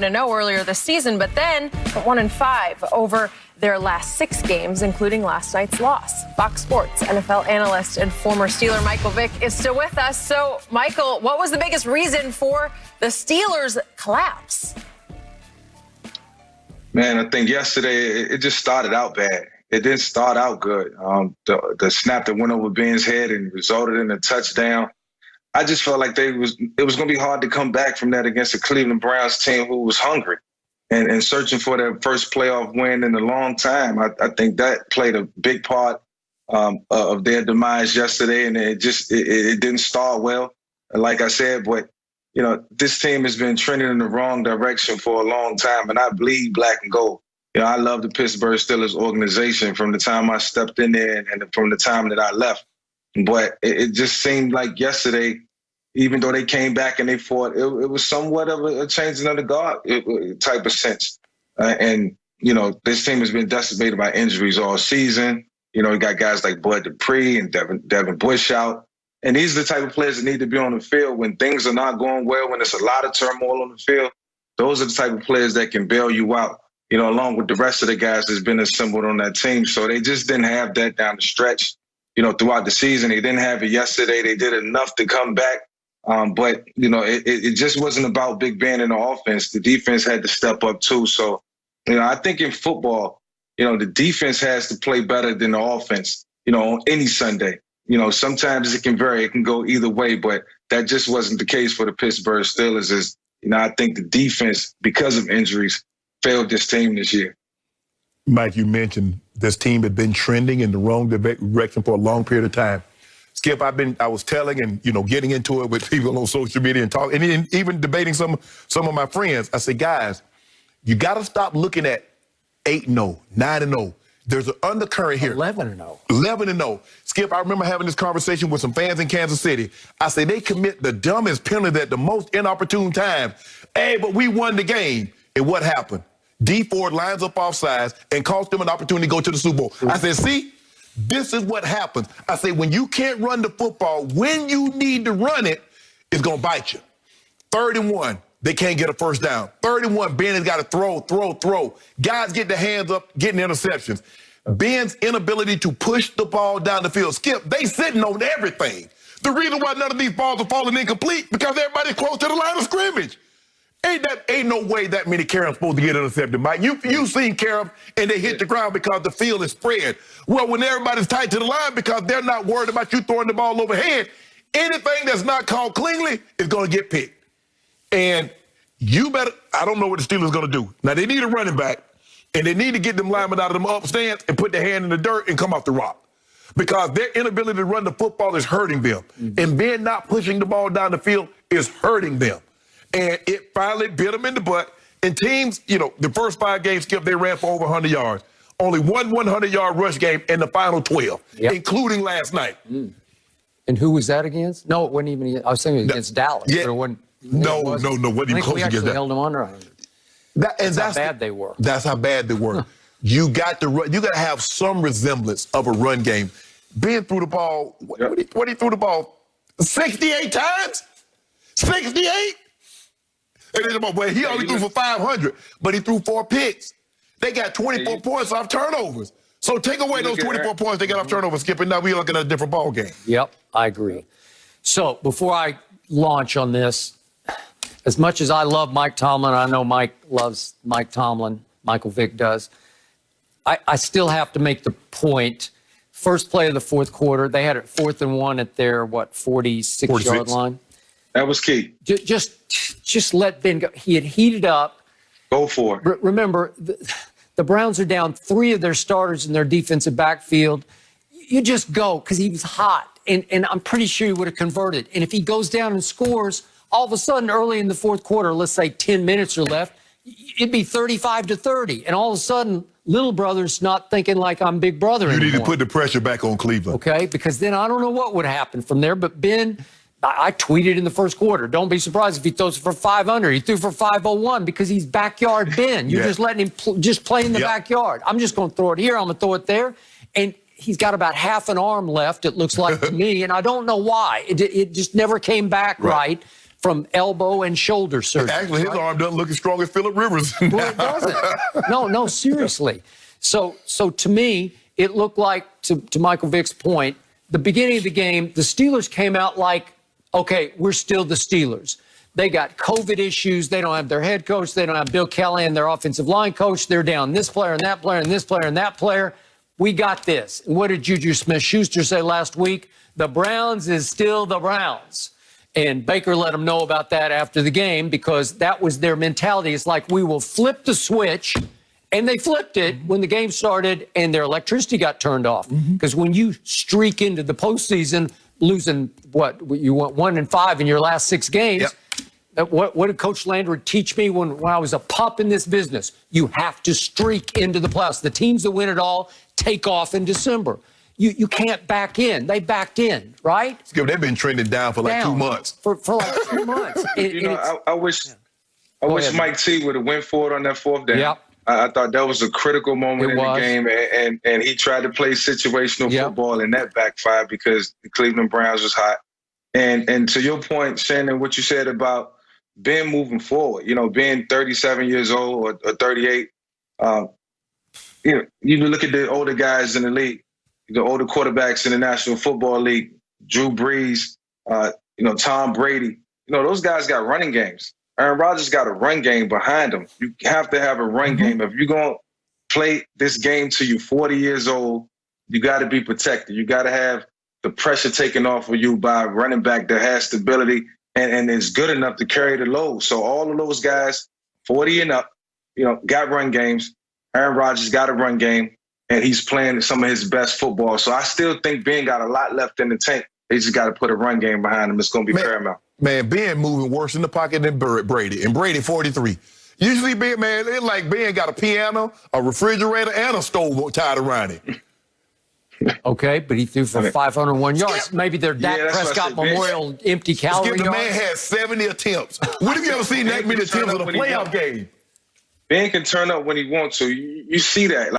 0 earlier this season, but then 1-5 over their last 6 games, including last night's loss. Fox Sports NFL analyst and former Steeler Michael Vick is still with us. So, Michael, what was the biggest reason for the Steelers' collapse? Man, I think yesterday it just started out bad. It didn't start out good. The snap that went over Ben's head and resulted in a touchdown. I just felt like it was going to be hard to come back from that against the Cleveland Browns team who was hungry and searching for their first playoff win in a long time. I think that played a big part of their demise yesterday, and it didn't start well. Like I said, but this team has been trending in the wrong direction for a long time, and I bleed black and gold. I love the Pittsburgh Steelers organization from the time I stepped in there and from the time that I left. But it just seemed like yesterday, even though they came back and they fought, it was somewhat of a changing of the guard type of sense. And this team has been decimated by injuries all season. You got guys like Bud Dupree and Devin Bush out. And these are the type of players that need to be on the field when things are not going well, when there's a lot of turmoil on the field. Those are the type of players that can bail you out, along with the rest of the guys that's been assembled on that team. So they just didn't have that down the stretch. Throughout the season. They didn't have it yesterday. They did enough to come back. But it just wasn't about Big Ben and the offense. The defense had to step up too. So, I think in football, the defense has to play better than the offense, on any Sunday. Sometimes it can vary. It can go either way, but that just wasn't the case for the Pittsburgh Steelers. I think the defense, because of injuries, failed this team this year. Mike, you mentioned this team had been trending in the wrong direction for a long period of time. Skip, I was telling and, getting into it with people on social media and talking, and even debating some of my friends. I said, guys, you got to stop looking at 8-0, 9-0. There's an undercurrent here. 11-0. 11-0. Skip, I remember having this conversation with some fans in Kansas City. I said, they commit the dumbest penalty at the most inopportune time. Hey, but we won the game. And what happened? D Ford lines up offsides and cost them an opportunity to go to the Super Bowl. I said, see, this is what happens. I say, when you can't run the football, when you need to run it, it's going to bite you. 3rd and 1, they can't get a first down. 3rd and 1, Ben has got to throw. Guys get their hands up, getting interceptions. Ben's inability to push the ball down the field. Skip, they sitting on everything. The reason why none of these balls are falling incomplete, because everybody's close to the line of scrimmage. Ain't no way that many Carrots supposed to get intercepted, Mike. You've seen Carrots and they hit the ground because the field is spread. Well, when everybody's tight to the line because they're not worried about you throwing the ball overhead, anything that's not called cleanly is going to get picked. And I don't know what the Steelers are going to do. Now, they need a running back, and they need to get them linemen out of them up stands and put their hand in the dirt and come off the rock. Because their inability to run the football is hurting them. And Ben not pushing the ball down the field is hurting them. And it finally bit them in the butt. And teams, the first 5 games, Skip, they ran for over 100 yards. Only one 100-yard rush game in the final 12, including last night. And who was that against? No, it wasn't even. I was saying against Dallas. Yeah. Wasn't even close against that. We held them under 100. That's how bad they were. That's how bad they were. You got to have some resemblance of a run game. Ben threw the ball. What he threw the ball? 68 times? 68? And he only threw for 500, but he threw 4 picks. They got 24 points off turnovers. So take away those 24 points they got off turnovers, Skip, and now we're looking at a different ball game. Yep, I agree. So before I launch on this, as much as I love Mike Tomlin, I know Mike loves Mike Tomlin, Michael Vick does, I still have to make the point. First play of the 4th quarter, they had it 4th and 1 at their, 46-yard line? That was key. Just let Ben go. He had heated up. Go for it. Remember, the Browns are down 3 of their starters in their defensive backfield. You just go because he was hot, and I'm pretty sure he would have converted. And if he goes down and scores, all of a sudden early in the 4th quarter, let's say 10 minutes are left, it'd be 35-30. And all of a sudden, little brother's not thinking like I'm big brother anymore. You need to put the pressure back on Cleveland. Okay, because then I don't know what would happen from there. But Ben, I tweeted in the 1st quarter, don't be surprised if he throws for 500. He threw for 501 because he's backyard Ben. You're just letting him just play in the backyard. I'm just going to throw it here. I'm going to throw it there. And he's got about half an arm left, it looks like to me, and I don't know why. It just never came back right. from elbow and shoulder surgery. Actually, his arm doesn't look as strong as Phillip Rivers. Well, it doesn't. No, seriously. So to me, it looked like, to Michael Vick's point, the beginning of the game, the Steelers came out like, okay, we're still the Steelers. They got COVID issues. They don't have their head coach. They don't have Bill Callahan, their offensive line coach. They're down this player and that player and this player and that player. We got this. And what did Juju Smith-Schuster say last week? The Browns is still the Browns. And Baker let them know about that after the game because that was their mentality. It's like, we will flip the switch. And they flipped it when the game started and their electricity got turned off. Because when you streak into the postseason, losing you went 1-5 in your last 6 games. Yep. What did Coach Landry teach me when I was a pup in this business? You have to streak into the playoffs. The teams that win it all take off in December. You can't back in. They backed in, right? Skip, they've been trending down for like 2 months. For like 2 months. I wish Mike T would have went for it on that 4th down. Yep. I thought that was a critical moment in the game, and he tried to play situational football, and that backfired because the Cleveland Browns was hot. And to your point, Shannon, what you said about Ben moving forward, being 37 years old or 38, you look at the older guys in the league, the older quarterbacks in the National Football League, Drew Brees, Tom Brady, those guys got running games. Aaron Rodgers got a run game behind him. You have to have a run game. If you're going to play this game till you're 40 years old, you got to be protected. You got to have the pressure taken off of you by a running back that has stability and is good enough to carry the load. So all of those guys, 40 and up, got run games. Aaron Rodgers got a run game, and he's playing some of his best football. So I still think Ben got a lot left in the tank. They just got to put a run game behind him. It's going to be paramount. Man, Ben moving worse in the pocket than Brady. And Brady, 43. Usually, Ben, it's like Ben got a piano, a refrigerator, and a stove tied around it. Okay, but he threw for 501 yards. Maybe their Dak Prescott Memorial empty calorie yards. The man had 70 attempts. When have you ever seen that many attempts in a playoff game? Ben can turn up when he wants to. You see that.